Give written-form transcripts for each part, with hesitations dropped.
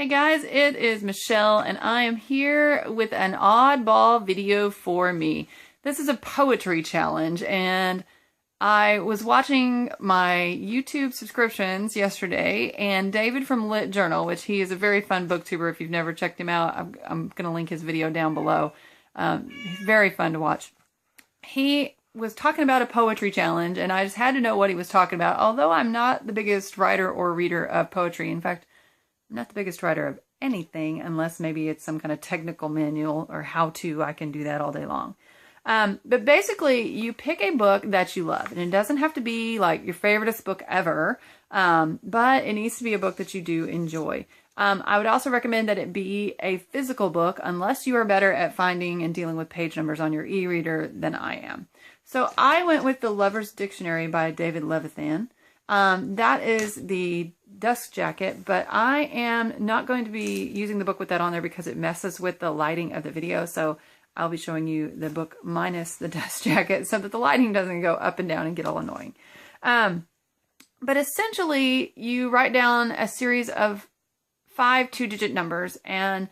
Hey guys, it is Michelle and I am here with an oddball video for me. This is a poetry challenge and I was watching my YouTube subscriptions yesterday and David from Lit Journal, which he is a very fun booktuber if you've never checked him out, I'm going to link his video down below. He's very fun to watch. He was talking about a poetry challenge and I just had to know what he was talking about, although I'm not the biggest writer or reader of poetry. In fact, I'm not the biggest writer of anything unless maybe it's some kind of technical manual or how-to. I can do that all day long. But basically, you pick a book that you love. And it doesn't have to be like your favoriteest book ever, but it needs to be a book that you do enjoy. I would also recommend that it be a physical book unless you are better at finding and dealing with page numbers on your e-reader than I am. So I went with The Lover's Dictionary by David Levithan. That is the dust jacket, but I am not going to be using the book with that on there because it messes with the lighting of the video. So I'll be showing you the book minus the dust jacket so that the lighting doesn't go up and down and get all annoying. But essentially you write down a series of 5 two-digit numbers, and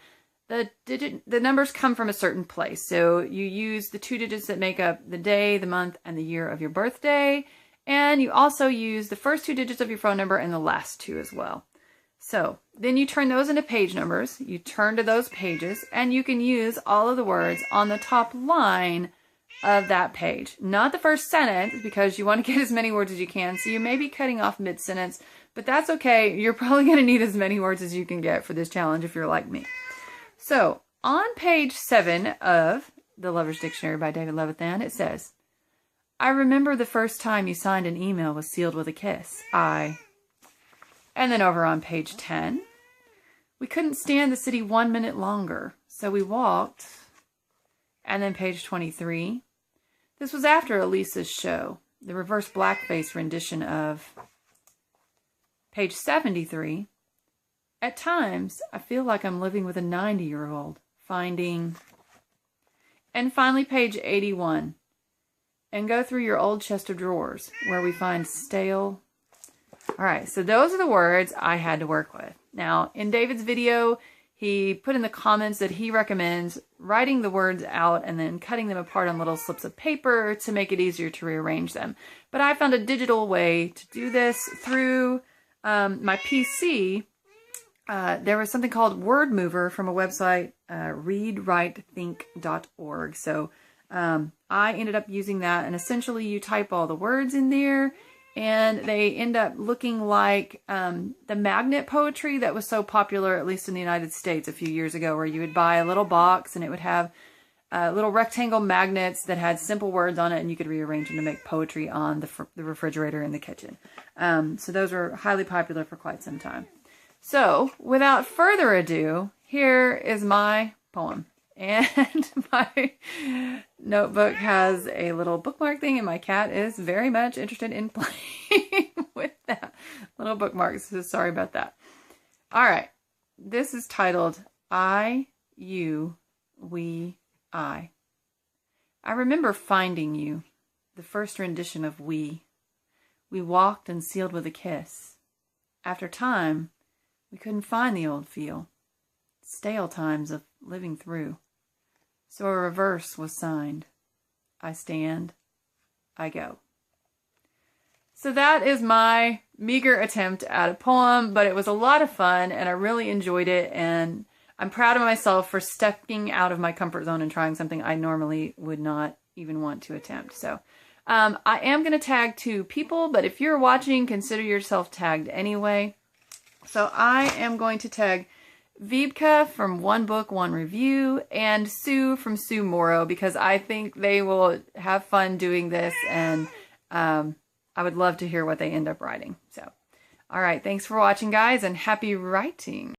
the numbers come from a certain place. So you use the 2 digits that make up the day, the month, and the year of your birthday. And you also use the first 2 digits of your phone number and the last 2 as well. So then you turn those into page numbers. You turn to those pages and you can use all of the words on the top line of that page. Not the first sentence because you want to get as many words as you can. So you may be cutting off mid-sentence, but that's okay. You're probably going to need as many words as you can get for this challenge if you're like me. So on page 7 of The Lover's Dictionary by David Levithan, it says, I remember the first time you signed an email was sealed with a kiss. And then over on page 10, we couldn't stand the city 1 minute longer, so we walked. And then page 23, this was after Elisa's show, the reverse blackface rendition of. Page 73, at times I feel like I'm living with a 90-year-old, finding. And finally page 81. And go through your old chest of drawers where we find stale. All right, so those are the words I had to work with. Now, in David's video, he put in the comments that he recommends writing the words out and then cutting them apart on little slips of paper to make it easier to rearrange them. But I found a digital way to do this through my PC. There was something called Word Mover from a website, readwritethink.org. So I ended up using that, and essentially you type all the words in there and they end up looking like the magnet poetry that was so popular, at least in the United States a few years ago, where you would buy a little box and it would have little rectangle magnets that had simple words on it, and you could rearrange them to make poetry on the refrigerator in the kitchen. So those were highly popular for quite some time. So without further ado, here is my poem. And my notebook has a little bookmark thing, and my cat is very much interested in playing with that little bookmark, so sorry about that. All right, this is titled I, You, We, I. I remember finding you, the first rendition of We. We walked and sealed with a kiss. After time, we couldn't find the old feel, stale times of living through. So a reverse was signed. I stand, I go. So that is my meager attempt at a poem, but it was a lot of fun and I really enjoyed it, and I'm proud of myself for stepping out of my comfort zone and trying something I normally would not even want to attempt. So I am going to tag 2 people, but if you're watching, consider yourself tagged anyway. So I am going to tag Vibka from One Book, One Review, and Sue from Sue Morrow, because I think they will have fun doing this, and I would love to hear what they end up writing. So, all right, thanks for watching, guys, and happy writing.